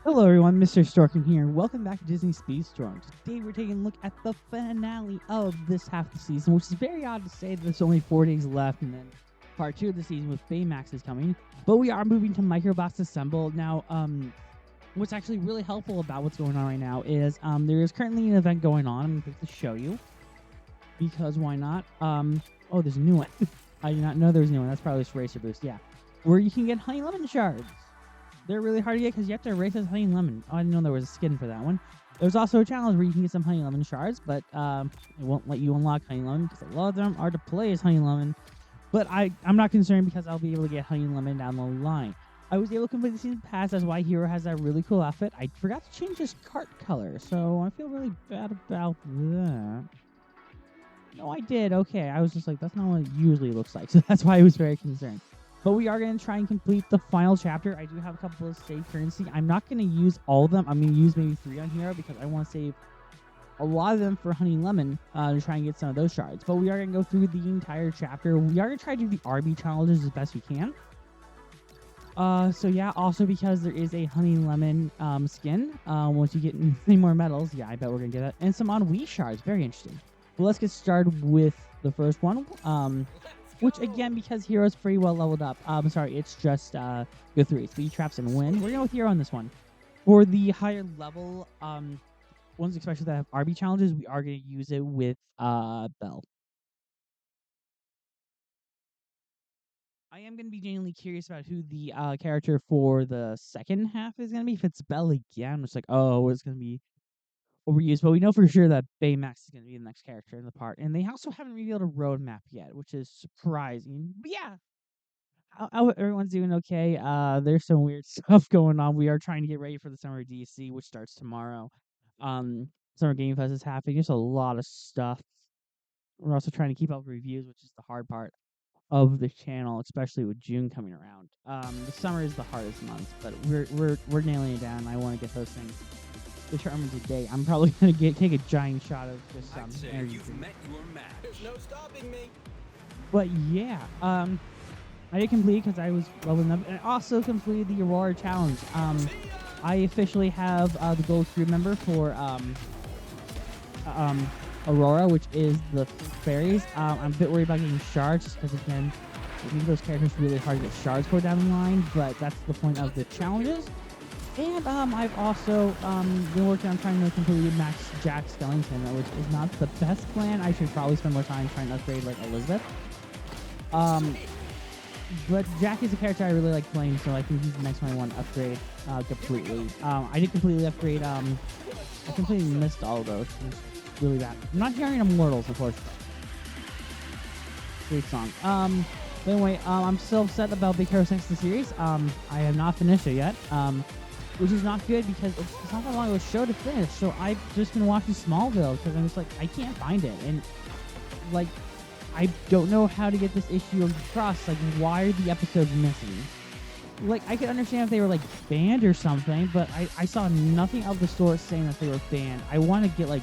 Hello everyone, Mr. Storkin here. Welcome back to Disney Speedstorm. Today we're taking a look at the finale of this half of the season, which is very odd to say that there's only 4 days left and then part 2 of the season with Baymax is coming. But we are moving to Microbots Assemble. Now, what's actually really helpful about what's going on right now is there is currently an event going on. I'm going to quickly show you because why not? Oh, there's a new one. I did not know there was a new one. That's probably just Racer Boost, yeah. Where you can get Honey Lemon Shards. They're really hard to get because you have to race as Honey Lemon. Oh, I didn't know there was a skin for that one. There's also a challenge where you can get some Honey Lemon Shards, but it won't let you unlock Honey Lemon because a lot of them are to play as Honey Lemon. But I'm not concerned because I'll be able to get Honey Lemon down the line. I was able to complete the season pass. That's why Hero has that really cool outfit. I forgot to change his cart color, so I feel really bad about that. No, I did. Okay, I was just like, that's not what it usually looks like, so that's why I was very concerned. But we are going to try and complete the final chapter. I do have a couple of saved currency. I'm not going to use all of them. I'm going to use maybe 3 on Hero because I want to save a lot of them for Honey Lemon to try and get some of those shards. But we are going to go through the entire chapter. We are going to try to do the RB challenges as best we can. So yeah, also because there is a Honey Lemon skin. Once you get any more medals, yeah, I bet we're going to get that. And some on Wii shards. Very interesting. Well, let's get started with the first one. Which again, because Hero's pretty well leveled up. Sorry, it's just go through speed traps and win. We're going with Hero on this one. For the higher level ones, especially that have RB challenges, we are going to use it with Belle. I am going to be genuinely curious about who the character for the second half is going to be. If it's Belle again, I'm just like, oh, it's going to be overused. But we know for sure that Baymax is going to be the next character in the part. And they also haven't revealed a roadmap yet, which is surprising. But yeah, everyone's doing okay. There's some weird stuff going on. We are trying to get ready for the summer DC, which starts tomorrow. Summer Game Fest is happening. There's a lot of stuff. We're also trying to keep up with reviews, which is the hard part of the channel, especially with June coming around. The summer is the hardest month, but we're nailing it down. I want to get those things determined today. I'm probably gonna take a giant shot of just some energy. You've met your match. There's no stopping me. But yeah, I did complete because I was leveling up, and I also completed the Aurora challenge. I officially have the gold crew member for Aurora, which is the fairies. I'm a bit worried about getting shards because again, I think those characters are really hard to get shards for down the line, but that's the point of the challenges. And I've also been working on trying to complete Max Jack Skellington, which is not the best plan. I should probably spend more time trying to upgrade like Elizabeth. But Jack is a character I really like playing, so I think he's the next one I want to upgrade completely. I did completely upgrade. I completely missed all of those. It's really bad. I'm not hearing Immortals, unfortunately. Great song. But anyway, I'm still upset about Big Hero 6 the series. I have not finished it yet. Which is not good because it's not that long of a show to finish. So I've just been watching Smallville because I'm just like, I can't find it. And like, I don't know how to get this issue across. Like, why are the episodes missing? Like, I could understand if they were, like, banned or something, but I saw nothing of the source saying that they were banned. I want to get, like,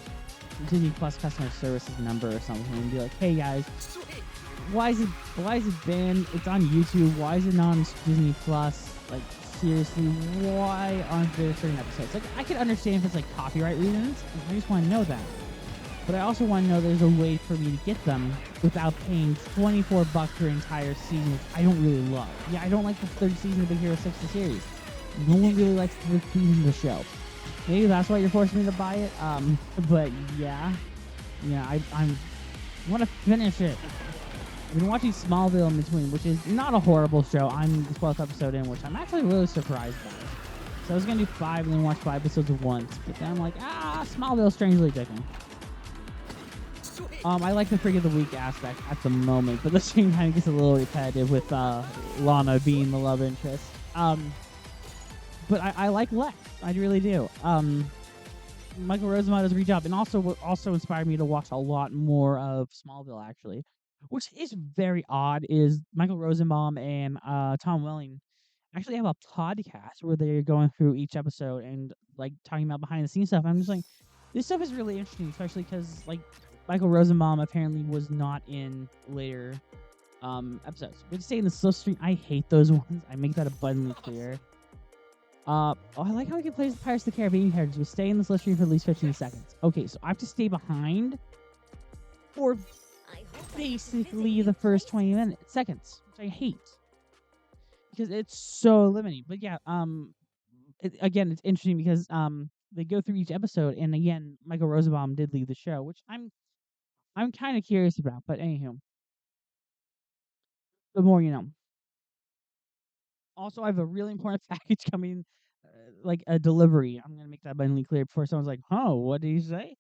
Disney Plus customer services number or something and be like, hey, guys, why is it banned? It's on YouTube. Why is it not on Disney Plus? Like, seriously, why aren't there certain episodes? Like, I could understand if it's, like, copyright reasons. I just want to know that. But I also want to know there's a way for me to get them without paying $24 for an entire season, which I don't really love. Yeah, I don't like the third season of Big Hero 6 the series. No one really likes the third season of the show. Maybe that's why you're forcing me to buy it. But yeah, I want to finish it. I've been watching Smallville in between, which is not a horrible show. I'm the 12th episode in, which I'm actually really surprised by. So I was gonna do 5 and then watch 5 episodes at once, but then I'm like, Smallville's strangely different. I like the Freak of the Week aspect at the moment, but the same time it gets a little repetitive with Lana being the love interest. But I like Lex. I really do. Michael Rosenbaum does a great job, and also what also inspired me to watch a lot more of Smallville, actually, which is very odd. Is Michael Rosenbaum and Tom Welling actually have a podcast where they're going through each episode and like talking about behind the scenes stuff. I'm just like, this stuff is really interesting, especially because like Michael Rosenbaum apparently was not in later episodes. But saying the slow stream, I hate those ones. I make that abundantly clear. Oh, I like how we can play as the Pirates of the Caribbean characters. We stay in the slip stream for at least 15 seconds. Okay, so I have to stay behind for basically the first 20 seconds, which I hate because it's so limiting. But yeah, again, it's interesting because they go through each episode, and again, Michael Rosenbaum did leave the show, which I'm kind of curious about. But anywho, the more you know. Also, I have a really important package coming, like a delivery. I'm gonna make that abundantly clear before someone's like, "Oh, what did you say?"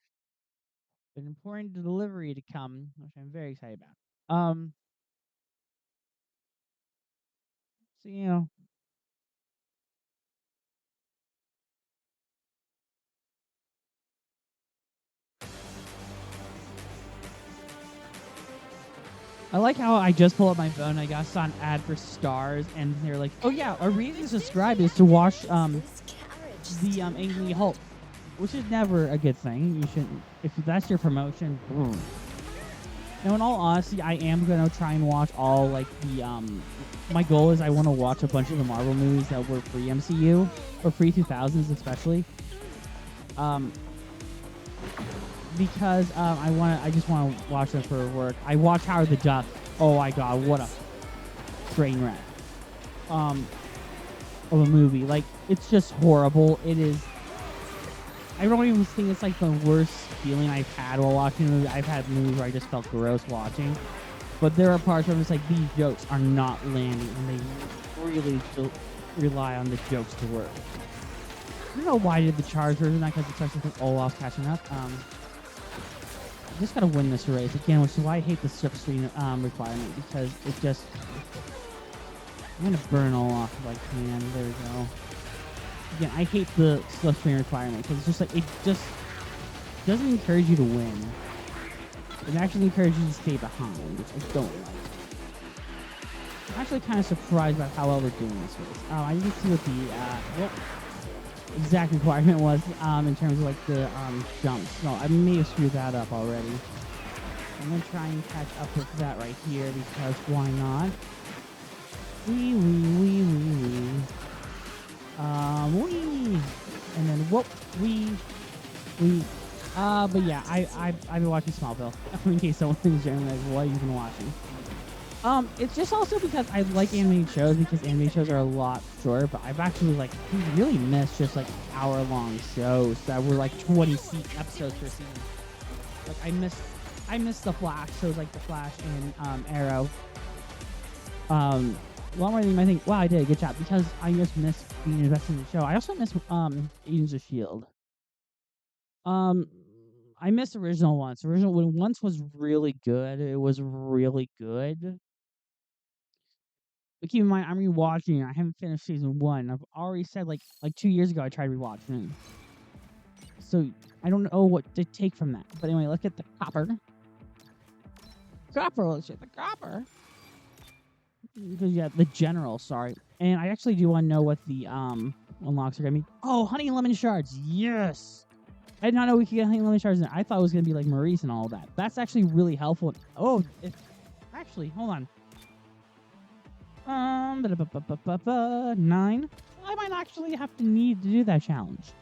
An important delivery to come, which I'm very excited about. So I like how I just pulled up my phone. And I saw an ad for Stars, and they're like, "Oh yeah, our reason to subscribe is to watch the Angry Hulk," which is never a good thing. You shouldn't. If that's your promotion. Now, in all honesty, I am gonna try and watch all like the My goal is I want to watch a bunch of the Marvel movies that were pre-MCU or pre-2000s, especially. Because I just want to watch them for work. I watched Howard the Duck. Oh my god, what a train wreck of a movie. Like, it's just horrible. It is. I don't even think it's like the worst feeling I've had while watching a movie. I've had movies where I just felt gross watching, but there are parts where I'm just like, these jokes are not landing, and they really rely on the jokes to work. I don't know why I did the charge version, not because it's actually Olaf's catching up. Just gotta win this race again, which is why I hate the slip screen requirement, because it just. I'm gonna burn all off if I can. There we go. Again, I hate the slip screen requirement because it's just like it just doesn't encourage you to win. It actually encourages you to stay behind, which I don't like. I'm actually kind of surprised about how well they're doing this race. I didn't see what the exact requirement was in terms of like the jumps. No, I may have screwed that up already. I'm gonna try and catch up with that right here because why not? Wee. Wee. And then whoop, wee. But yeah, I've been watching Smallville. In case someone's generally like, what are you been watching? It's just also because I like animated shows because animated shows are a lot shorter, but I've actually like really missed just like hour-long shows that were like 20 episodes per season. Like I missed the Flash shows like the Flash and Arrow. A lot more than you might think. Wow, I did a good job because I just miss being invested in the show. I also miss Agents of S.H.I.E.L.D. I missed original once. Original when once was really good. It was really good. But keep in mind, I'm rewatching it. I haven't finished season 1. I've already said like 2 years ago I tried rewatching it. So I don't know what to take from that. But anyway, let's get the copper. Let's get the copper. Because yeah, the general, sorry. And I actually do want to know what the unlocks are gonna be. Oh, honey and lemon shards, yes! I did not know we could get honey and lemon shards in there. I thought it was gonna be like Maurice and all that. That's actually really helpful. Oh, actually, hold on. 9. I might actually have to need to do that challenge.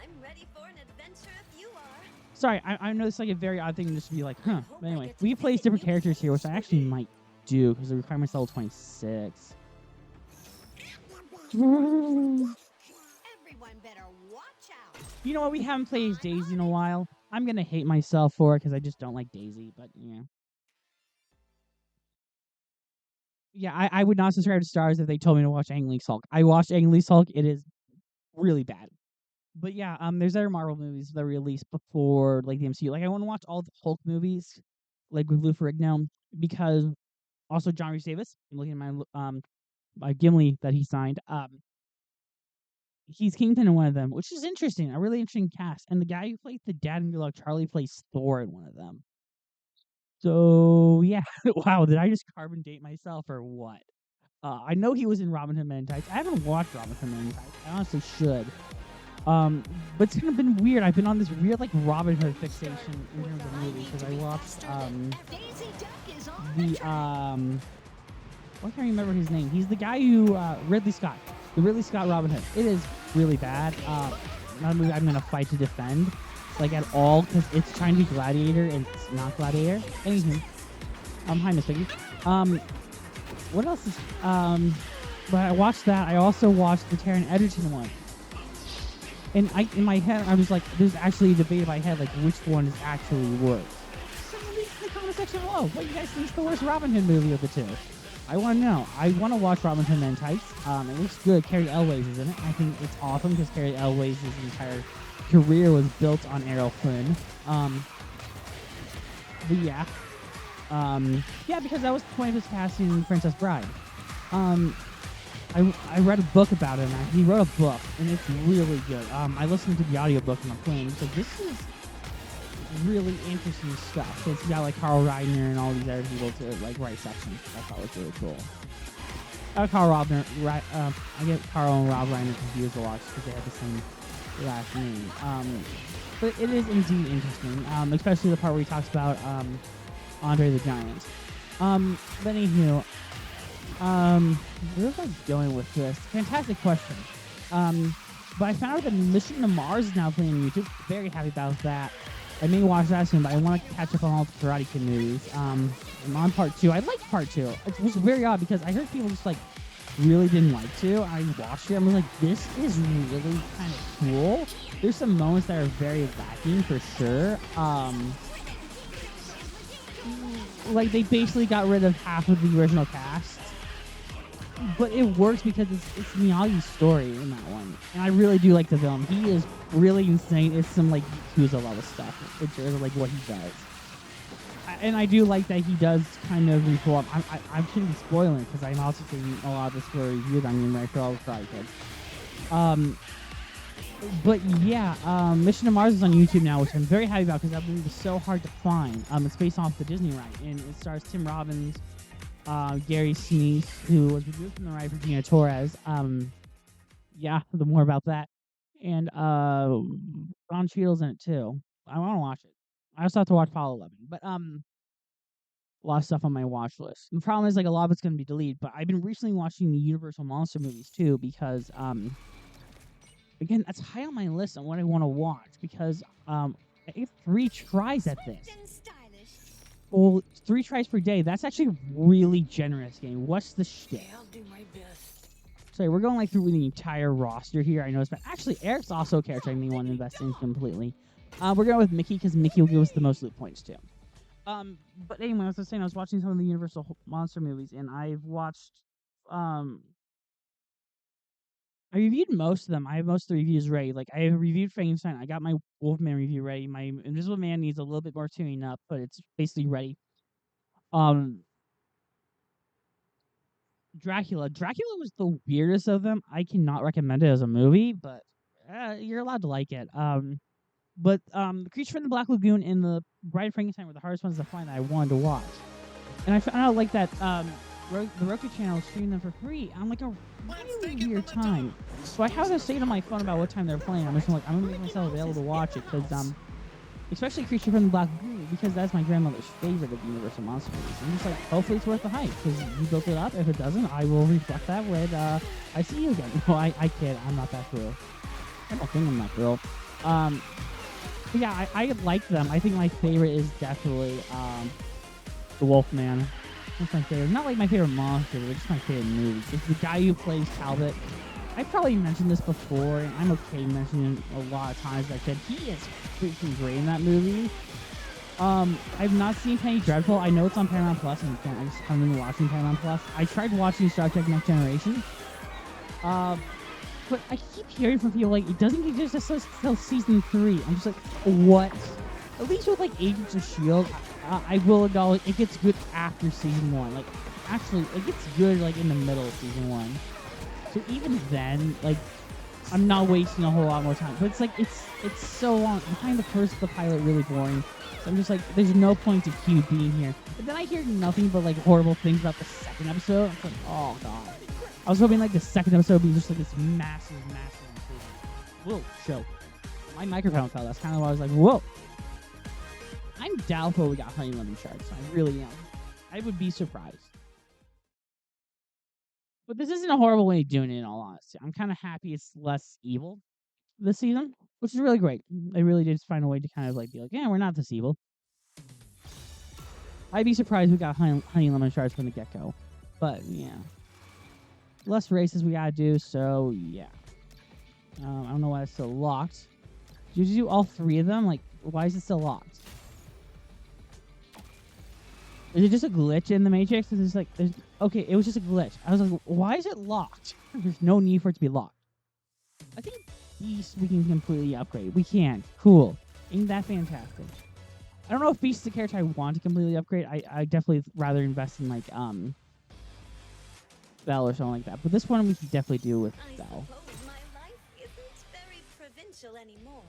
I'm ready for an adventure if you are. Sorry, I know it's like a very odd thing to just be like, huh. But anyway, we play different characters here, which I actually might do because the requirement's level 26. Everyone better watch out. You know what? We haven't played as Daisy in a while. I'm gonna hate myself for it because I just don't like Daisy. But yeah, I would not subscribe to Stars if they told me to watch Ang Lee's Hulk. I watched Ang Lee's Hulk. It is really bad. But yeah, there's other Marvel movies that were released before like the MCU. Like I want to watch all the Hulk movies, like with Lou Ferrigno, because also John Rhys Davis. I'm looking at my Gimli that he signed. He's Kingpin in one of them, which is interesting. A really interesting cast. And the guy who played the dad in Good Luck Charlie plays Thor in one of them. So yeah, wow, did I just carbon date myself or what? I know he was in Robin Hood Men in Tights. I haven't watched Robin Hood Men in Tights. I honestly should. But it's kind of been weird. I've been on this weird like Robin Hood fixation in terms of movies because I watched the I can't remember his name. He's the guy who Ridley Scott. The Ridley Scott Robin Hood. It is really bad. Not a movie I'm gonna fight to defend, like at all, because it's trying to be Gladiator and it's not Gladiator. Anywho, hi Miss Piggy. What else is But I watched that. I also watched the Taron Egerton one. And in my head, I was like, there's actually a debate in my head, like, which one is actually worse. Someone leave in the comment section below. What do you guys think is the worst Robin Hood movie of the two? I want to know. I want to watch Robin Hood Men in Tights. It looks good. Carrie Elways is in it. I think it's awesome because Carrie Elways' entire career was built on Errol Flynn. But yeah. Yeah, because that was the point of his casting in Princess Bride. I read a book about him. He wrote a book, and it's really good. I listened to the audiobook on the plane. So this is really interesting stuff. So it's got like Carl Reiner and all these other people to like write sections. I thought was really cool. Carl Robner, I get Carl and Rob Reiner confused a lot because they have the same last name. But it is indeed interesting, especially the part where he talks about Andre the Giant. But anywho, where was I going with this? Fantastic question. But I found out that Mission to Mars is now playing on YouTube. Very happy about that. I may watch that soon, but I want to catch up on all the Karate Kid movies. I'm on part 2. I liked part 2. It was very odd because I heard people just like really didn't like to. I watched it. I was like, this is really kind of cool. There's some moments that are very lacking for sure. Like they basically got rid of half of the original cast. But it works because it's Miyagi's story in that one. And I really do like the film. He is really insane. It's some like Yakuza level stuff, which is like what he does. And I do like that he does kind of reform. I shouldn't be spoiling it because I'm also taking a lot of this for a review that I'm going to write for all the Karate Kids. But yeah, Mission to Mars is on YouTube now, which I'm very happy about because that movie was so hard to find. It's based off the Disney ride, and it stars Tim Robbins, Gary Sinise, who was removed from the ride for Gina Torres. Yeah, the more about that. And Don Cheadle's in it too. I want to watch it. I also have to watch Apollo 11. But a lot of stuff on my watch list. The problem is like a lot of it's going to be deleted. But I've been recently watching the Universal Monster movies too because again, that's high on my list on what I want to watch because I get 3 tries at this. Well, 3 tries per day. That's actually a really generous game. What's the shit? I'll do my best. Sorry, we're going like through the entire roster here. I know it's bad. Actually, Eric's also a character I may want to invest in completely. We're going with Mickey because Mickey will give us the most loot points too. But anyway, as I was saying, I was watching some of the Universal Monster movies, and I've watched. I reviewed most of them. I have most of the reviews ready. Like, I have reviewed Frankenstein. I got my Wolfman review ready. My Invisible Man needs a little bit more tuning up, but it's basically ready. Dracula. Dracula was the weirdest of them. I cannot recommend it as a movie, but you're allowed to like it. But The Creature from the Black Lagoon and The Bride of Frankenstein were the hardest ones to find that I wanted to watch. And I found out, like, that the Roku channel is streaming them for free on, like, a really weird time. So I have to say to my phone about what time they're playing. I'm just like, I'm going to make myself available to watch it, because, especially Creature from the Black Lagoon, because that's my grandmother's favorite of the Universal Monster movies. I'm just like, hopefully it's worth the hype, because you built it up. If it doesn't, I will reflect that when I see you again. No, I kid. I'm not that girl. I don't think I'm that girl. But yeah, I like them. I think my favorite is definitely the Wolfman. That's my favorite. Not like my favorite monster, but just my favorite movie. It's the guy who plays Talbot. I've probably mentioned this before, and I'm okay mentioning it a lot of times. Like I said, he is freaking great in that movie. I've not seen Penny Dreadful. I know it's on Paramount Plus, and I just haven't been watching Paramount Plus. I tried watching Star Trek Next Generation. But I keep hearing from people like, it doesn't get just until season 3. I'm just like, what? At least with like Agents of S.H.I.E.L.D., I will acknowledge it gets good after season 1. Like, actually, it gets good like in the middle of season 1. So even then, like, I'm not wasting a whole lot more time. But it's like, it's so long. I find the pilot really boring. So I'm just like, there's no point to Q being here. But then I hear nothing but like horrible things about the second episode. I'm like, oh god. I was hoping like the second episode would be just like this massive improvement. Whoa, show. My microphone fell. That's kind of why I was like, whoa. I'm doubtful we got Honey Lemon Sharks. I really am. I would be surprised. But this isn't a horrible way of doing it, in all honesty. I'm kind of happy it's less evil this season, which is really great. They really did find a way to kind of like be like, yeah, we're not this evil. I'd be surprised we got honey lemon shards from the get-go. But, yeah. Less races we gotta do, so, yeah. I don't know why it's still locked. Did you do all 3 of them? Like, why is it still locked? Is it just a glitch in the Matrix? It's like, okay, it was just a glitch. I was like, why is it locked? There's no need for it to be locked. I think Beast we can completely upgrade. We can. Cool. Ain't that fantastic? I don't know if Beast is a character I want to completely upgrade. I definitely rather invest in like Belle or something like that. But this one we can definitely do with Belle. I suppose my life isn't very provincial anymore.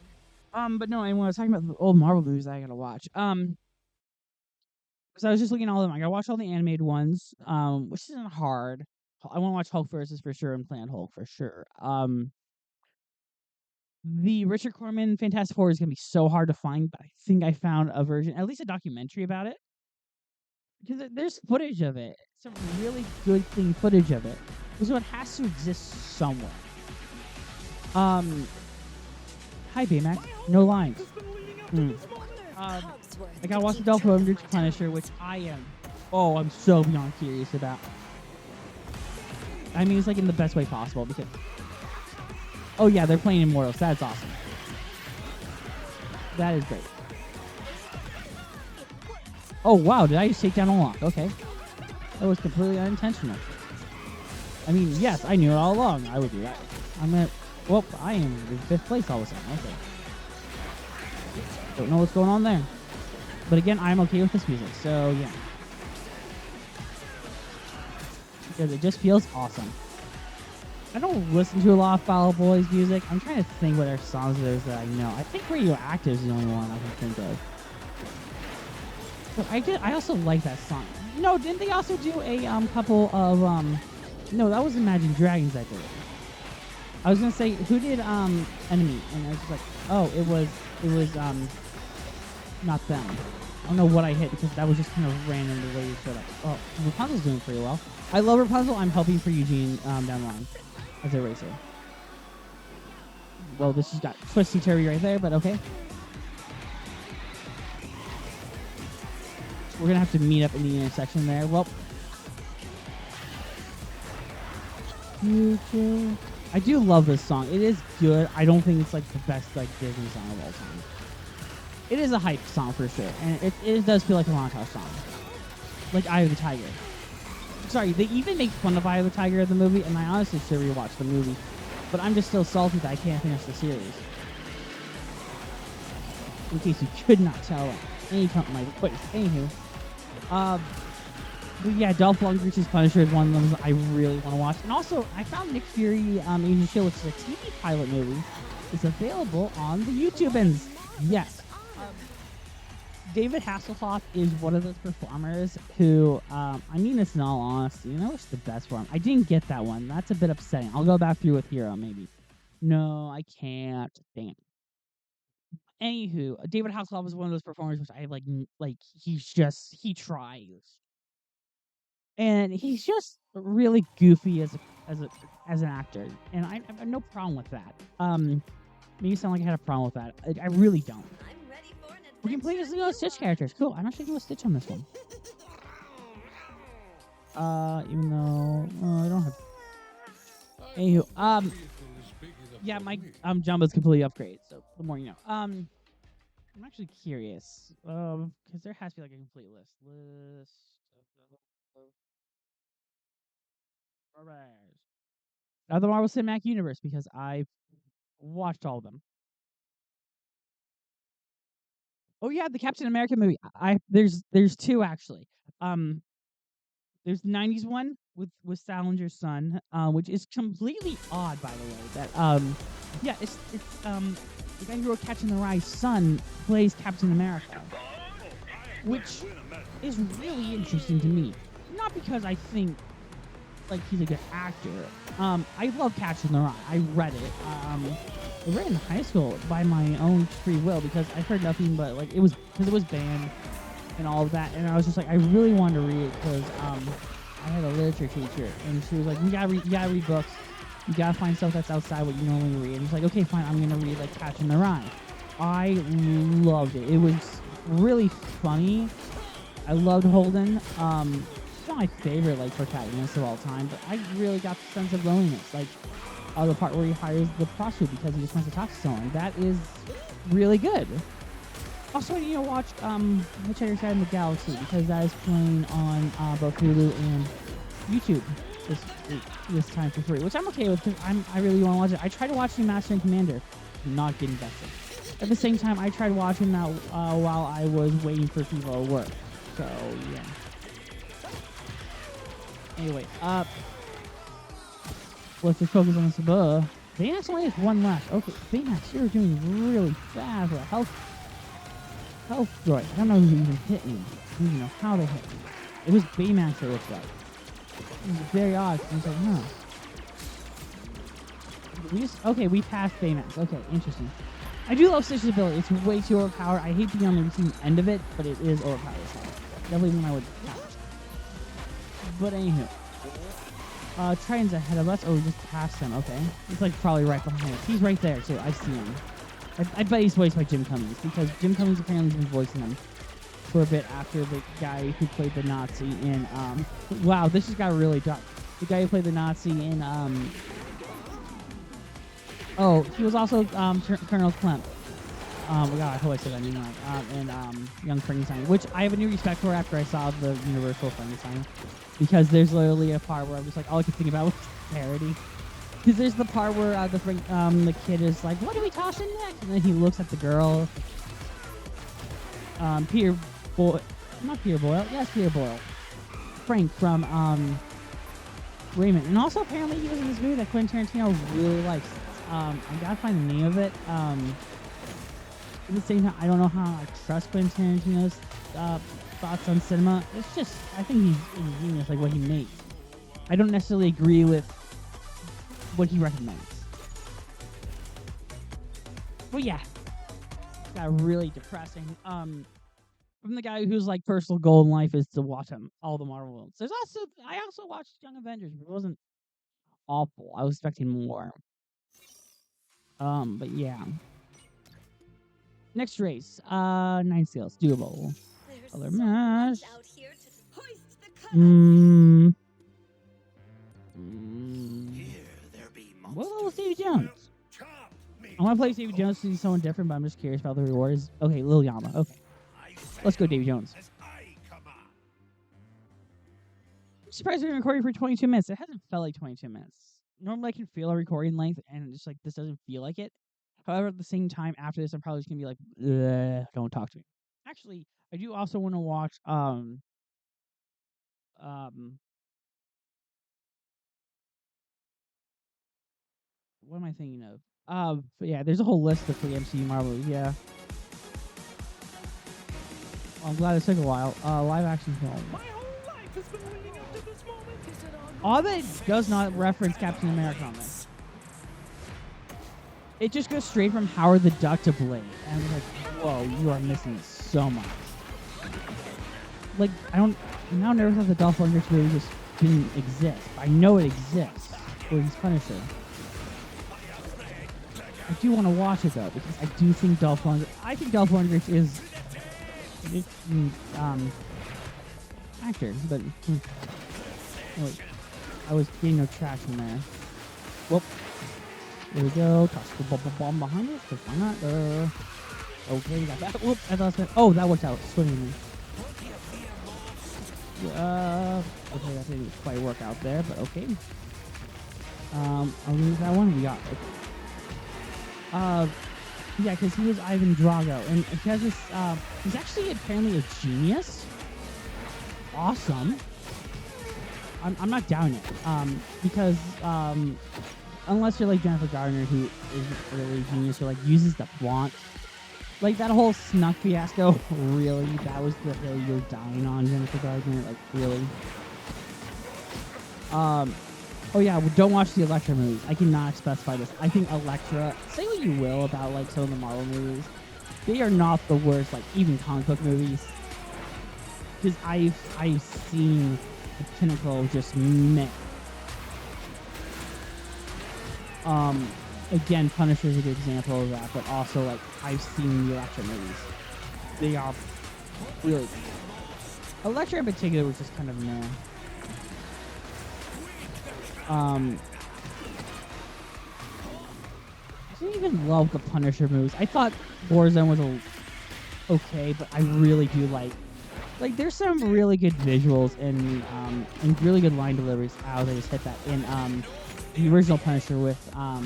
But no, and when I was talking about the old Marvel movies that I gotta watch, because I was just looking at all of them. I gotta watch all the animated ones, which isn't hard. I want to watch Hulk versus for sure and Planet Hulk for sure. The Richard Corman Fantastic Four is gonna be so hard to find, but I think I found a version, at least a documentary about it, because there's footage of it, some really good, clean footage of it. So it has to exist somewhere. Hi Baymax, no lines. I gotta watch the Dolph Lundgren's Punisher, which I'm so beyond curious about. I mean, it's like in the best way possible because, oh yeah, they're playing Immortals. That's awesome. That is great. Oh wow, did I just take down a lock? Okay, that was completely unintentional. I mean, yes, I knew it all along. I would do that. Well, I am in 5th place all of a sudden. Okay. Don't know what's going on there. But again, I'm okay with this music, so yeah. Because it just feels awesome. I don't listen to a lot of Fall Out Boy's music. I'm trying to think what other songs there is that I know. I think Radioactive is the only one I can think of. But I also like that song. No, didn't they also do a couple of no, that was Imagine Dragons, I believe. I was gonna say, who did Enemy? And I was just like, oh, it was not them. I don't know what I hit because that was just kind of random the way you showed up. Oh, Rapunzel's doing pretty well. I love Rapunzel. I'm hoping for Eugene down the line as a racer. Well, this has got Twisty Turvy right there, but okay. We're gonna have to meet up in the intersection there. Well, future. I do love this song. It is good. I don't think it's like the best like Disney song of all time. It is a hype song for sure, and it does feel like a montage song, like Eye of the Tiger. Sorry, they even make fun of Eye of the Tiger in the movie, and I honestly should rewatch the movie, but I'm just still salty that I can't finish the series. In case you could not tell, any time my voice. Anywho, but yeah, Dolph Lundgren's Punisher is one of them I really want to watch, and also I found Nick Fury Asian Shield, which is a TV pilot movie, is available on the YouTubans. Yes. David Hasselhoff is one of those performers who, I mean this in all honesty, and I wish the best for him. I didn't get that one. That's a bit upsetting. I'll go back through with Hero, maybe. No, I can't. Dang it. Anywho, David Hasselhoff is one of those performers which I like, he tries. And he's just really goofy as an actor. And I have no problem with that. Maybe sound like I had a problem with that. I really don't. We can play as the Stitch characters. Cool. I'm actually doing a Stitch on this one. Even though I don't have. Anywho, yeah, my Jumbo's completely upgraded. So the more you know. I'm actually curious. Because there has to be like a complete list. Now the Marvel Cinematic Universe because I've watched all of them. Oh yeah, the Captain America movie. There's 2 actually. There's the '90s one with Salinger's son, which is completely odd, by the way. That yeah, it's the guy who wrote Catching the Rye's son plays Captain America, which is really interesting to me. Not because I think like he's a good actor. I love Catching the Rye. I read it. I read it in high school by my own free will because I heard nothing but like it was banned and all of that, and I was just like I really wanted to read it because I had a literature teacher, and she was like, you gotta read books. You gotta find stuff that's outside what you normally read. And it's like, okay, fine, I'm gonna read like Catcher in the Rye. I loved it. It was really funny. I loved Holden. He's not my favorite like protagonist of all time, but I really got the sense of loneliness. Like the part where he hires the prostitute because he just wants to talk to someone. That is really good. Also, I need to watch Hitchhiker's Guide in the Galaxy because that is playing on both Hulu and YouTube this time for free, which I'm okay with because I really want to watch it. I tried watching Master and Commander, not getting invested. At the same time, I tried watching that while I was waiting for people at work. So yeah. Anyway, let's just focus on this. Baymax only has one left. Okay, Baymax, you're doing really fast with health droid. I don't know who even hit me. I don't even know how they hit me. It was Baymax it looked like. It was very odd. I was like, huh. Okay, we passed Baymax. Okay, interesting. I do love Stitch's ability. It's way too overpowered. I hate being on the receiving end of it, but it is overpowered. So definitely one I would catch. But anywho. Triton's ahead of us. Oh, we just passed him. Okay. It's like probably right behind us. He's right there, too. I see him. I bet he's voiced by Jim Cummings, because Jim Cummings apparently has been voicing him for a bit after the guy who played the Nazi in, wow, this just got really dark. The guy who played the Nazi in, oh, he was also, Colonel Klemp. God, I hope I said that name right. And, Young Frankenstein, which I have a new respect for after I saw the Universal Frankenstein. Because there's literally a part where I'm just like, all I can think about was parody. Because there's the part where the kid is like, what do we toss in next? And then he looks at the girl. Peter Boyle. Not Peter Boyle. Yes, Peter Boyle. Frank from Raymond. And also apparently he was in this movie that Quentin Tarantino really likes. I gotta find the name of it. At the same time, I don't know how I trust Quentin Tarantino's thoughts on cinema. It's just, I think he's ingenious, like what he makes. I don't necessarily agree with what he recommends. But yeah, it got really depressing. From the guy whose like personal goal in life is to watch all the Marvel films. I also watched Young Avengers, but it wasn't awful. I was expecting more. But yeah. Next race, 9 sales, doable. There's Other so match. much out here to hoist the cutoff. What level is Davy Jones? I want to play Davy Jones to see someone different, but I'm just curious about the rewards. Okay, Lil Yama. Okay. Let's go, Davy Jones. I'm surprised we've been recording for 22 minutes. It hasn't felt like 22 minutes. Normally I can feel a recording length, and it's just like, this doesn't feel like it. However, at the same time, after this, I'm probably just going to be like, don't talk to me. Actually, I do also want to watch, what am I thinking of? But yeah, there's a whole list of pre-MCU Marvel movies, yeah. Well, I'm glad it took a while. Live action film. My whole life has been leading up to this moment. Is it All that does not reference Captain America on this. It just goes straight from Howard the Duck to Blade. And I'm like, whoa, you are missing so much. Like, I'm now nervous that the Dolph Lundgren movie just didn't exist. I know it exists, where he's Punisher. I do want to watch it, though, because I do think Dolph Lundgren is actor, but wait, I was getting no traction there. Whoop. There we go. Toss the bomb behind us, because why not? Okay, got that. Whoop. I thought that worked out swimmingly. Okay, that didn't quite work out there, but okay. I'll lose that one. We got it. Yeah, because he was Ivan Drago, and he has this, he's actually apparently a genius. Awesome. I'm not down it, because, unless you're like Jennifer Garner, who isn't really a genius, or like uses the font. Like that whole Snuck fiasco, really? That was the hill you're dying on, Jennifer Gardner? Like, really? Oh yeah, well, don't watch the Elektra movies. I cannot specify this. I think Elektra, say what you will about like some of the Marvel movies, they are not the worst, like even comic book movies. Because I've seen the pinnacle of just meh. Again, Punisher is a good example of that, but also, like, I've seen the Elektra movies. They are really good. Elektra in particular was just kind of meh. I didn't even love the Punisher movies. I thought Warzone was okay, but I really do like there's some really good visuals and really good line deliveries. Ow, they just hit that in the original Punisher with I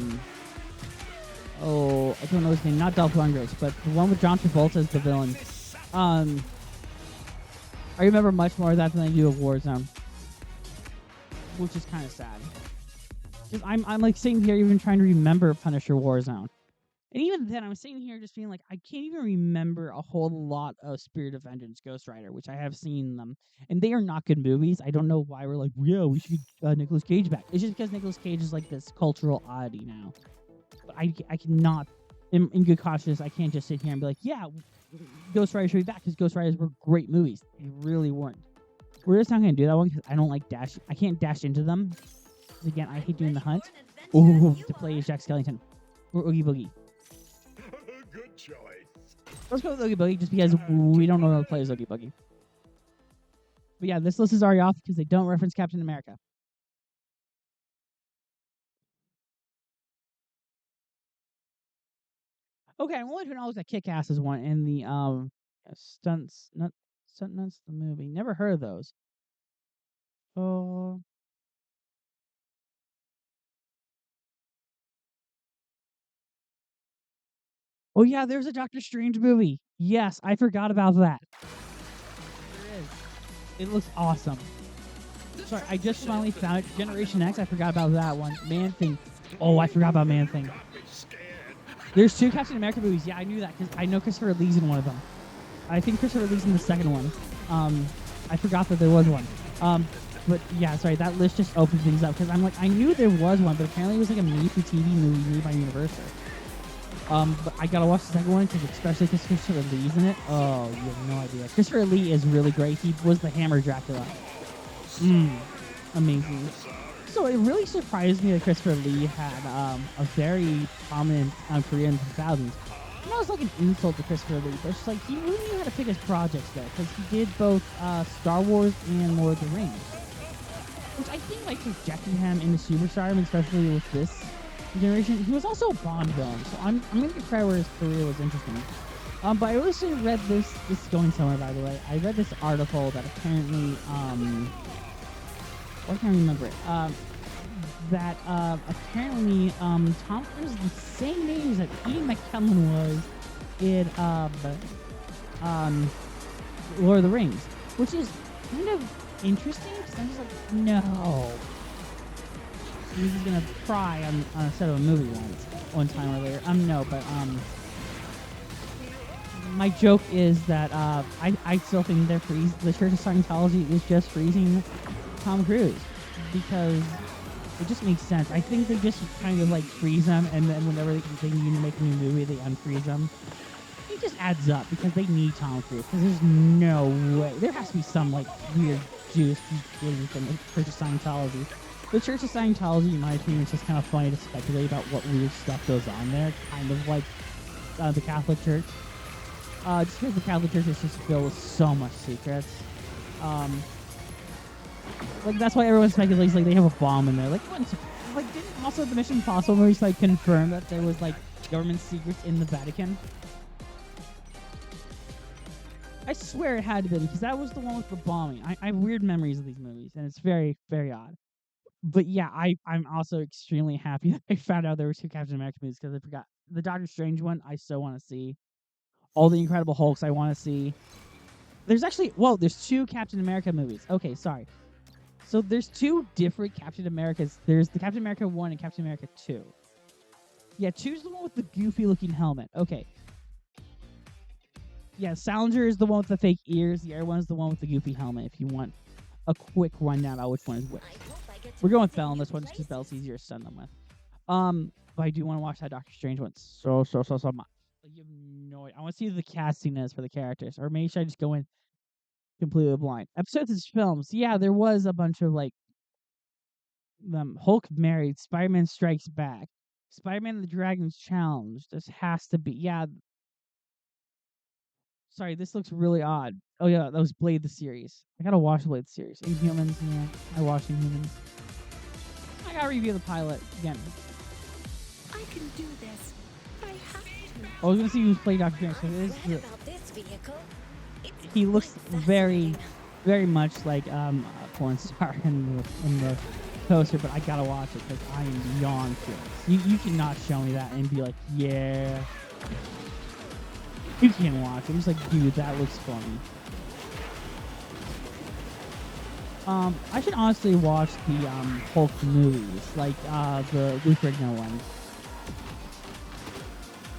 don't know his name, not Dolph Lundgren, but the one with John Travolta as the villain. I remember much more of that than I do of Warzone, which is kind of sad. Because I'm like sitting here even trying to remember Punisher Warzone. And even then, I'm sitting here just being like, I can't even remember a whole lot of Spirit of Vengeance, Ghost Rider, which I have seen them. And they are not good movies. I don't know why we're like, yeah, we should get Nicolas Cage back. It's just because Nicolas Cage is like this cultural oddity now. But I cannot, in good conscience, I can't just sit here and be like, yeah, Ghost Rider should be back, because Ghost Riders were great movies. They really weren't. We're just not going to do that one because I don't like I can't dash into them. Because again, I hate doing the hunt. Ooh, to play as Jack Skellington. Or Oogie Boogie. Good choice. Let's go with Oogie Boogie just because we don't know how to play as Oogie Boogie. But yeah, this list is already off because they don't reference Captain America. Okay, I'm only to acknowledge that Kick-Ass is one in the Stunt Nuts the movie. Never heard of those. Oh. Oh yeah, there's a Doctor Strange movie. Yes, I forgot about that. There is. It looks awesome. Sorry, I just finally found it. Generation X, I forgot about that one. Man-Thing. Oh, I forgot about Man-Thing. There's 2 Captain America movies. Yeah, I knew that because I know Christopher Lee's in one of them. I think Christopher Lee's in the second one. I forgot that there was one. But yeah, sorry, that list just opened things up because I'm like, I knew there was one, but apparently it was like a made-for-TV movie made by Universal. But I gotta watch the second one because especially because Christopher Lee's in it. Oh, you have no idea. Christopher Lee is really great. He was the Hammer Dracula. Amazing. So it really surprised me that Christopher Lee had a very prominent career in the 2000s. And that was like an insult to Christopher Lee, but it's just like he really knew how to pick his projects though, because he did both Star Wars and Lord of the Rings, which I think like projected him into superstardom, especially with this generation. He was also a Bond villain, so I'm gonna give credit where his career was interesting. But I recently read this is going somewhere, by the way. I read this article that apparently I can't remember it. That apparently Tom Cruise is the same age that Ian McKellen was in Lord of the Rings, which is kind of interesting because I'm just like, no. He's just gonna cry on a set of a movie one time or later. No, but my joke is that I still think the Church of Scientology is just freezing Tom Cruise because it just makes sense. I think they just kind of like freeze them, and then whenever they need to make a new movie, they unfreeze them. It just adds up because they need Tom Cruise. Because there's no way there has to be some like weird juice getting from the Church of Scientology. The Church of Scientology, in my opinion, is just kind of funny to speculate about what weird stuff goes on there, kind of like the Catholic Church. Just because the Catholic Church is just filled with so much secrets. Like that's why everyone speculates like they have a bomb in there. Like didn't also the Mission Impossible movies like confirm that there was like government secrets in the Vatican? I swear it had to be because that was the one with the bombing. I have weird memories of these movies, and it's very, very odd. But yeah, I'm also extremely happy that I found out there were 2 Captain America movies because I forgot the Doctor Strange one. I so want to see all the Incredible Hulks. I want to see. There's 2 Captain America movies. Okay, sorry. So there's 2 different Captain Americas. There's the Captain America 1 and Captain America 2. Yeah, choose the one with the goofy looking helmet. Okay. Yeah, Salinger is the one with the fake ears. The other one is the one with the goofy helmet. If you want a quick rundown about which one is which. We're going with Bell on this one just because Bell's easier to stun them with. But I do want to watch that Doctor Strange one so much. Like, you have no idea. I want to see the casting is for the characters. Or maybe should I just go in completely blind. Episodes of films. Yeah, there was a bunch of like Hulk married, Spider-Man Strikes Back, Spider-Man and the Dragon's Challenge. This has to be. Yeah. Sorry, this looks really odd. Oh yeah, that was Blade the series. I gotta watch Blade the series. Inhumans, yeah. I watched Inhumans. I gotta review the pilot again. I can do this. I have to. I was gonna see who's playing Doctor Strange. So it is Read about this vehicle. It's he looks quite very, fascinating. very much like porn star in the poster, but I gotta watch it because I am beyond curious. You cannot show me that and be like, yeah. You can't watch it. I'm just like, dude, that looks funny. I should honestly watch the Hulk movies, like the Lou Ferrigno ones.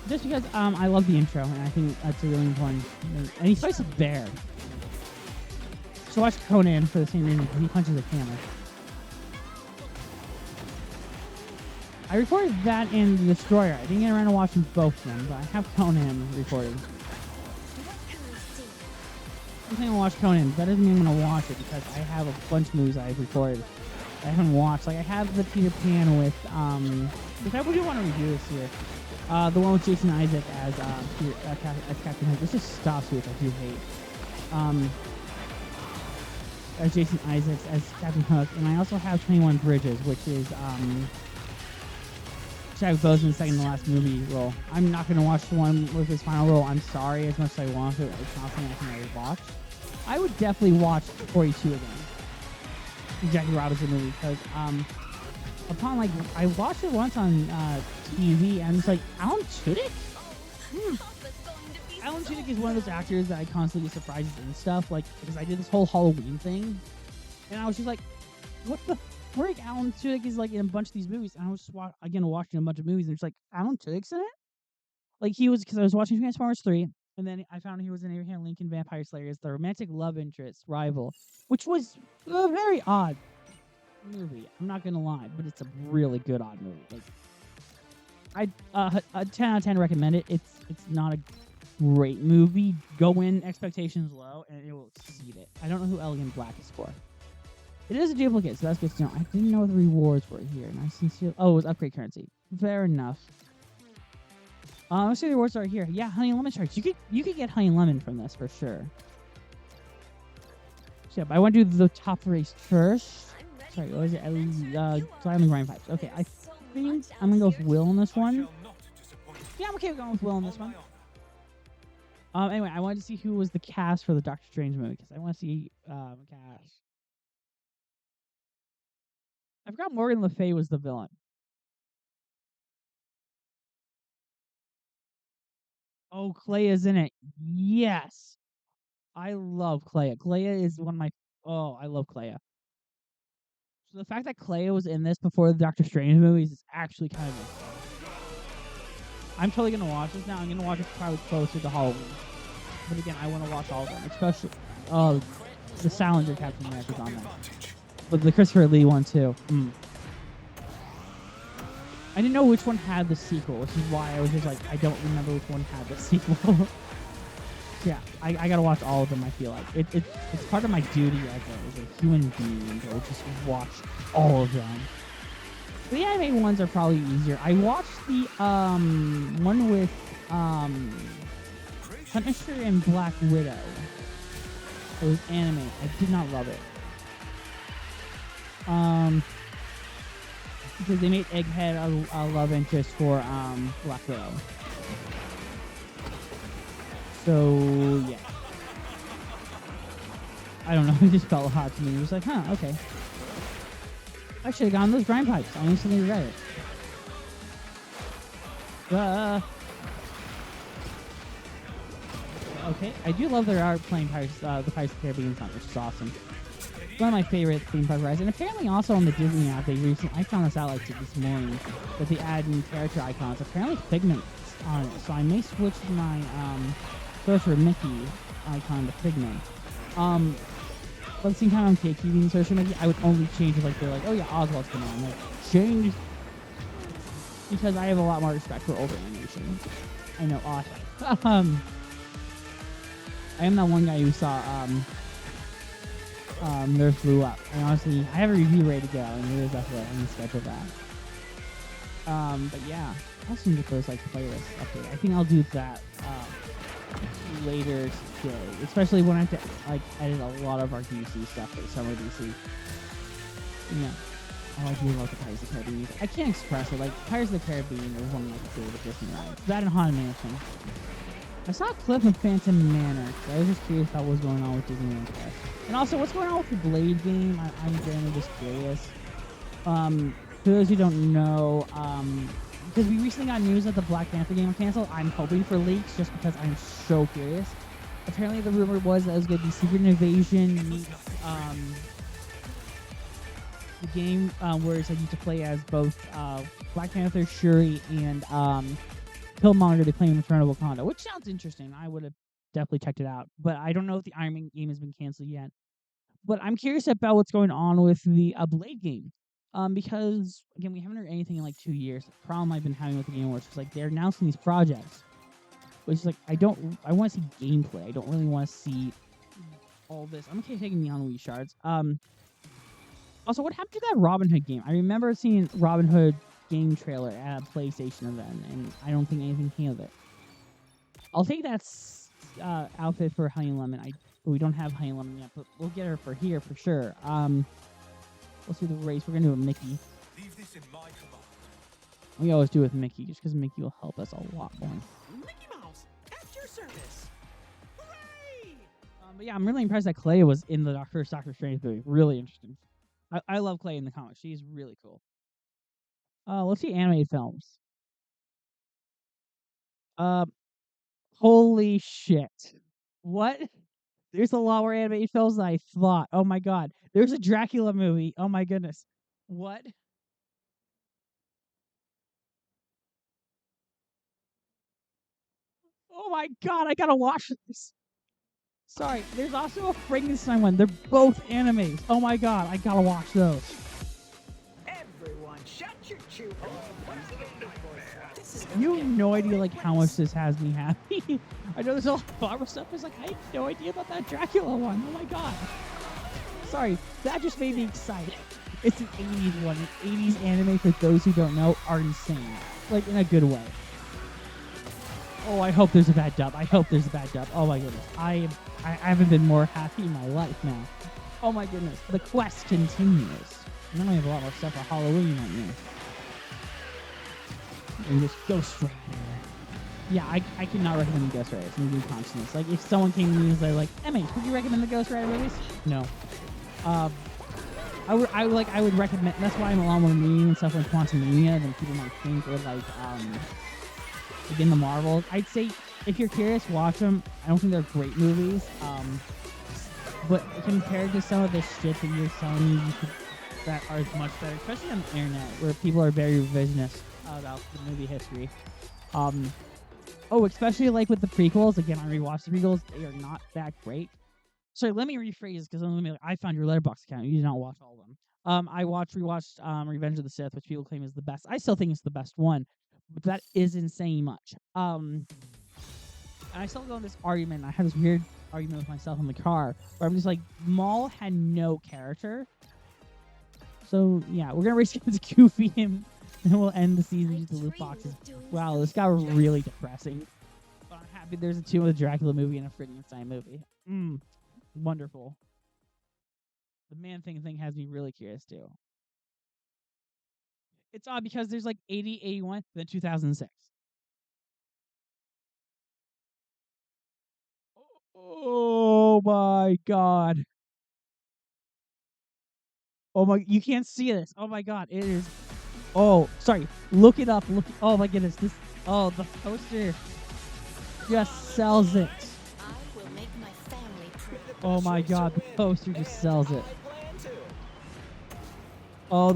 Just because I love the intro and I think that's a really important thing. And he fights a bear. So watch Conan for the same reason, because he punches a camera. I recorded that and The Destroyer. I didn't get around to watching both of them, but I have Conan recorded. What can we see? I'm saying I watch Conan. That doesn't mean I'm gonna watch it because I have a bunch of movies I've recorded I haven't watched. Like I have the Peter Pan with which I would want to review this year. The one with Jason Isaac as Captain Hook. This just stops me, which I do hate. As Jason Isaacs as Captain Hook, and I also have 21 Bridges, which is Chadwick Boseman's second to last movie role. I'm not going to watch the one with his final role. I'm sorry, as much as I want to. It's not something I can really watch. I would definitely watch 42 again. The Jackie Robinson movie, because upon like I watched it once on TV, and it's like Alan Tudyk. Papa's going to be Alan so Tudyk is one of those actors that I constantly get surprises and stuff. Like because I did this whole Halloween thing, and I was just like, what the frick? Alan Tudyk is like in a bunch of these movies, and I was just watching a bunch of movies, and it's like Alan Tudyk's in it. Like he was, because I was watching Transformers 3, and then I found he was in Abraham Lincoln Vampire Slayer as the romantic love interest rival, which was a very odd movie. I'm not gonna lie, but it's a really good odd movie. Like a 10 out of 10 recommend it. It's not a great movie. Go in expectations low, and it will exceed it. I don't know who Elegant Black is for. It is a duplicate, so that's good to know. I didn't know the rewards were here, and I sincerely... Oh, it was upgrade currency. Fair enough. Let's see the rewards are here. Yeah, honey and lemon shards. You could get honey and lemon from this for sure. So, yeah, but I want to do the top race first. Sorry, what was it? Diamond Grind Pipes. Okay, I think I'm going to go with Will in this one. Yeah, I'm okay with going with Will in this one. Anyway, I wanted to see who was the cast for the Doctor Strange movie, because I want to see cast. I forgot Morgan Le Fay was the villain. Oh, Clea is in it. Yes. I love Clea. Clea is one of my... Oh, I love Clea. So the fact that Clea was in this before the Doctor Strange movies is actually kind of nice. I'm totally going to watch this now. I'm going to watch it probably closer to Halloween. But again, I want to watch all of them. Especially... Oh, the Salinger Captain America's on there. But the Christopher Lee one, too. I didn't know which one had the sequel, which is why I was just like, I don't remember which one had the sequel. Yeah, I gotta watch all of them, I feel like. It's part of my duty as a human being to just watch all of them. The anime ones are probably easier. I watched the one with Punisher and Black Widow. It was anime. I did not love it. Because they made Egghead a love interest for Black Widow. So yeah, I don't know. It just felt hot to me. It was like, huh, okay. I should have gotten those grind pipes. I instantly regret it. Okay, I do love their art playing Pirates, the Pirates of the Caribbean song, which is awesome. It's one of my favorite theme park rides. And apparently also on the Disney app, they recently, I found this out like this morning, that they add new character icons. Apparently Figment's on it, so I may switch my Sorcerer Mickey icon to Figment. But at the same time I'm keeping Sorcerer Mickey, I would only change it like they're like, oh yeah, Oswald's coming on. Like, change, because I have a lot more respect for older animation. I know, awesome. I am that one guy who saw Nerf blew up. And honestly, I have a review ready to go, and there is definitely I'm gonna schedule that. But yeah, I also need to get those like playlists updated. I think I'll do that later today, especially when I have to like edit a lot of our DC stuff for summer DC. Yeah. Oh, I do love the Pirates of the Caribbean music. I can't express it. Like, Pirates of the Caribbean is one of my favorite Disney rides. That and Haunted Mansion. I saw a clip of Phantom Manor, so I was just curious about what's going on with Disneyland Paris. And also, what's going on with the Blade game? I'm genuinely just curious. For those who don't know, because we recently got news that the Black Panther game was canceled, I'm hoping for leaks just because I'm so curious. Apparently, the rumor was that it was going to be Secret Invasion meets, the game where it's like you to play as both Black Panther, Shuri, and Killmonger to claim Return of Wakanda, which sounds interesting. I would have definitely checked it out, but I don't know if the Iron Man game has been canceled yet. But I'm curious about what's going on with the Blade game, because again we haven't heard anything in like 2 years. The problem I've been having with the game was just like they're announcing these projects, which is like I want to see gameplay. I don't really want to see all this. I'm okay taking the Wii shards. Also, what happened to that Robin Hood game? I remember seeing Robin Hood game trailer at a PlayStation event, and I don't think anything came of it. I'll take that outfit for Honey Lemon. We don't have Honey Lemon yet, but we'll get her for here for sure. Let's do the race. We're gonna do it with Mickey. Leave this in my command. We always do it with Mickey, just because Mickey will help us a lot more. Mickey Mouse, at your service. Hooray! But yeah, I'm really impressed that Clay was in the first Doctor Strange movie. Really interesting. I love Clay in the comics. She's really cool. Let's see animated films. Holy shit. What? There's a lot more animated films than I thought. Oh my god. There's a Dracula movie. Oh my goodness. What? Oh my god, I gotta watch this. Sorry, there's also a Frankenstein one. They're both animes. Oh my god, I gotta watch those. Everyone, shut your chew. You have no idea like how much this has me happy. I know there's a lot of Barbara stuff. It's like I had no idea about that Dracula one. Oh my god. Sorry, that just made me excited. It's an 80s one. An 80s anime, for those who don't know, are insane. Like in a good way. Oh, I hope there's a bad dub. I hope there's a bad dub. Oh my goodness. I haven't been more happy in my life now. Oh my goodness. The quest continues. And then we have a lot more stuff for Halloween right now. And just Ghost Rider. Yeah, I cannot recommend the Ghost Riders in good consciousness. Like, if someone came to me and was like, MH, would you recommend the Ghost Rider movies? No. I would recommend, that's why I'm a lot more mean and stuff like Quantumania than people might think, or like in the Marvels. I'd say, if you're curious, watch them. I don't think they're great movies, but compared to some of the shit that you're telling me that are much better, especially on the internet, where people are very revisionist about the movie history. Especially like with the prequels. Again, I rewatched the prequels. They are not that great. Sorry, let me rephrase because I found your Letterboxd account. You did not watch all of them. I rewatched Revenge of the Sith, which people claim is the best. I still think it's the best one, but that isn't saying much. And I still go in this argument. I had this weird argument with myself in the car where I'm just like, Maul had no character. So yeah, we're gonna race against Goofy and we'll end the season with the loot boxes. Wow, this got really depressing. But I'm happy there's a Tomb of the Dracula movie and a Frankenstein movie. Wonderful. The Man-Thing thing has me really curious too. It's odd because there's like 80, 81, then 2006. Oh my god. Oh my, you can't see this. Oh my god, it is. Oh, sorry. Look it up. Oh my goodness. The poster just sells it. I will make my family proud. Oh my god, the poster just sells it. Oh,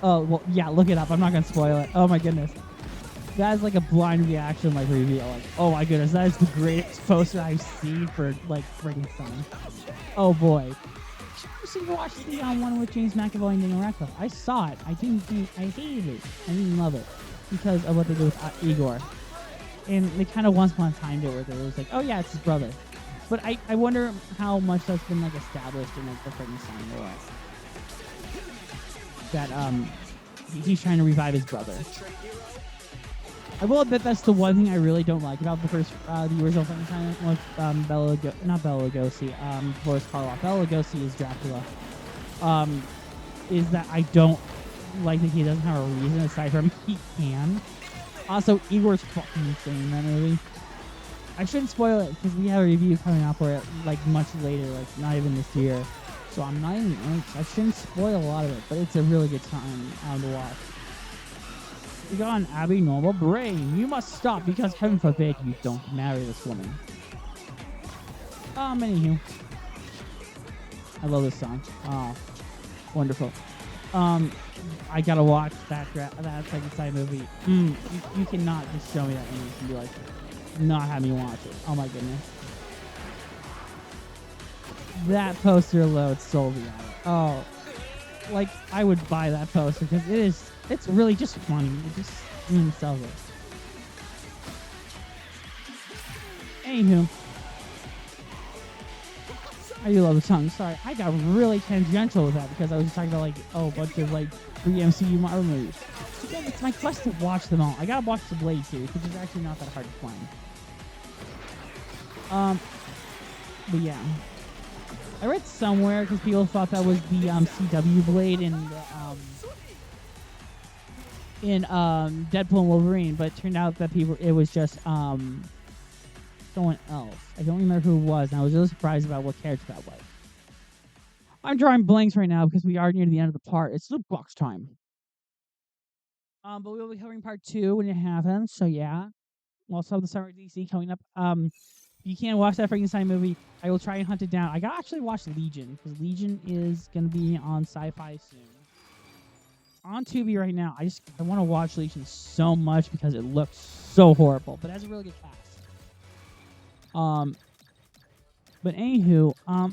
well, yeah, look it up. I'm not gonna spoil it. Oh my goodness. That is like a blind reaction, like reveal. Like, oh my goodness, that is the greatest poster I've seen for like Frankenstein. Oh boy. So you watched the one with James McAvoy and Daniel Radcliffe. I saw it. I hated it. I didn't love it because of what they did with Igor. And they kind of once upon a time did where it was like, oh yeah, it's his brother. But I wonder how much that's been like established in like the Frankenstein lore. That he's trying to revive his brother. I will admit that's the one thing I really don't like about the first the original Frankenstein with not Bela Lugosi, Boris Karloff. Bela Lugosi is Dracula. Is that I don't like that he doesn't have a reason aside from he can. Also, Igor's fucking insane in that movie. I shouldn't spoil it because we have a review coming up for it like much later, like not even this year. So I'm not even. I shouldn't spoil a lot of it, but it's a really good time to watch. You got an abnormal brain. You must stop because heaven forbid you don't marry this woman. Anywho, I love this song. Oh, wonderful. I gotta watch that Frankenstein movie. You cannot just show me that movie and be like, not have me watch it. Oh my goodness. That poster alone sold me on it. Oh, like I would buy that poster because it's really just funny. It just sells it. Anywho, I do love the song. Sorry, I got really tangential with that because I was just talking about like a bunch of like pre-MCU Marvel movies. Again, it's my quest to watch them all. I gotta watch the Blade series, which is actually not that hard to find. But yeah, I read somewhere because people thought that was the CW Blade in Deadpool and Wolverine, but it turned out that it was just someone else. I don't remember who it was, and I was really surprised about what character that was. I'm drawing blanks right now because we are near the end of the part. It's loot box time. But we will be covering part 2 when it happens. So yeah, we'll also have the Summer DC coming up. If you can't watch that Frankenstein movie, I will try and hunt it down. I gotta actually watch Legion because Legion is gonna be on Sci-Fi soon. It's on Tubi right now. I want to watch Legion so much because it looks so horrible, but it has a really good cast. But anywho, I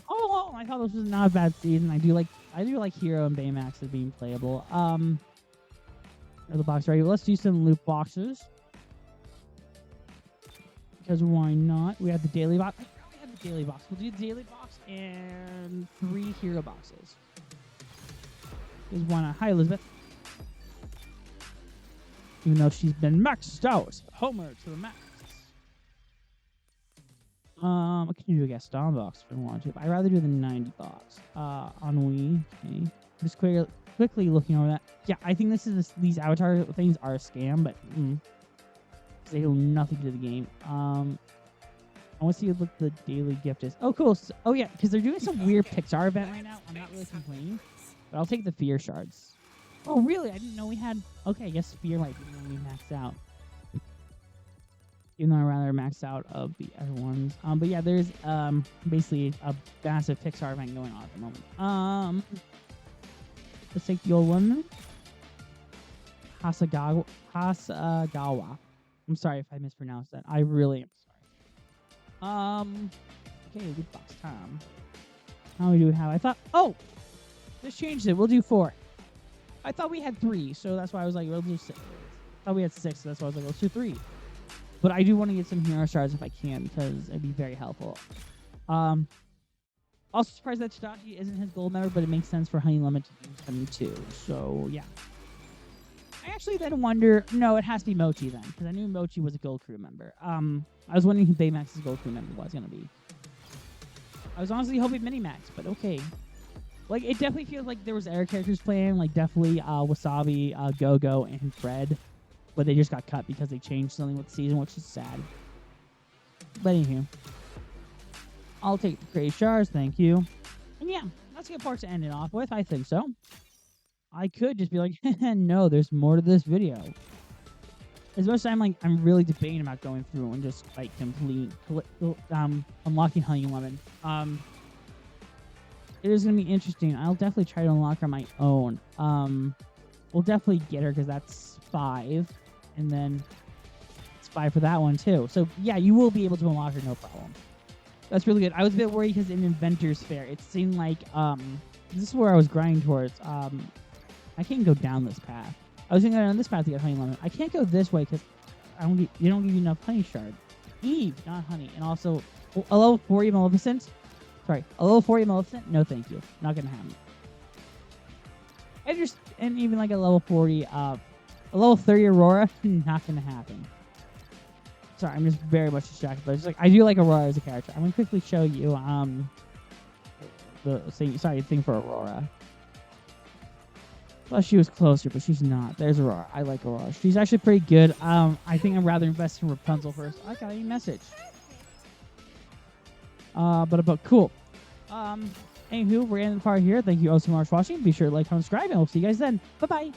thought this was not a bad season. I do like Hero and Baymax as being playable. Are the box ready? Let's do some loot boxes. Because why not? We have the daily box. I probably have the daily box. We'll do the daily box and 3 hero boxes. There's one. Hi, Elizabeth. Even though she's been maxed out. Homer to the max. I can do a Gaston box if I want to. But I'd rather do the 90 box. Ennui. Okay. Just quickly looking over that. Yeah, I think these avatar things are a scam, but they do nothing to the game. I want to see what the daily gift is. Oh, cool. Oh, yeah, because they're doing some weird Pixar event right now. I'm not really complaining, but I'll take the Fear shards. Oh, really? I didn't know we had... Okay, I guess Fear might be when we max out. Even though I'd rather max out of the other ones. But yeah, there's basically a massive Pixar event going on at the moment. Let's take the old one. Hasagawa. I'm sorry if I mispronounced that. I really am sorry. Okay, loot box time. How many do we have? I thought, just changed it. We'll do 4. I thought we had 3, so that's why I was like, we'll do 6. I thought we had 6, so that's why I was like, let's do 3. But I do want to get some hero stars if I can because it'd be very helpful. Also surprised that Tadashi isn't his gold member, but it makes sense for Honey Lemon to use him too. So yeah. I actually then wonder... No, it has to be Mochi then, because I knew Mochi was a Gold Crew member. I was wondering who Baymax's Gold Crew member was going to be. I was honestly hoping Minimax, but okay. Like, it definitely feels like there was other characters playing, like definitely Wasabi, Go-Go, and Fred. But they just got cut because they changed something with the season, which is sad. But anywho. I'll take the Crazy Shards, thank you. And yeah, that's a good part to end it off with, I think so. I could just be like, no, there's more to this video. As much as I'm really debating about going through and just like unlocking Honey Lemon. It is gonna be interesting. I'll definitely try to unlock her on my own. We'll definitely get her because that's 5, and then it's 5 for that one too. So yeah, you will be able to unlock her, no problem. That's really good. I was a bit worried because in Inventor's Fair, it seemed like this is where I was grinding towards. I can't go down this path. I was going to go down this path to get Honey Lemon. I can't go this way because you don't give you enough honey shard. Eve, not honey. And also, A level 40 Maleficent? Sorry, a level 40 Maleficent? No, thank you. Not gonna happen. And even like a level 40, a level 30 Aurora? Not gonna happen. Sorry, I'm just very much distracted. But it's like I do like Aurora as a character. I'm gonna quickly show you the thing for Aurora. Well, she was closer, but she's not. There's Aurora. I like Aurora. She's actually pretty good. I think I'm rather invested in Rapunzel first. I got a message. But cool. Anywho, we're ending the part here. Thank you all so much for watching. Be sure to like, comment, subscribe, and we'll see you guys then. Bye-bye.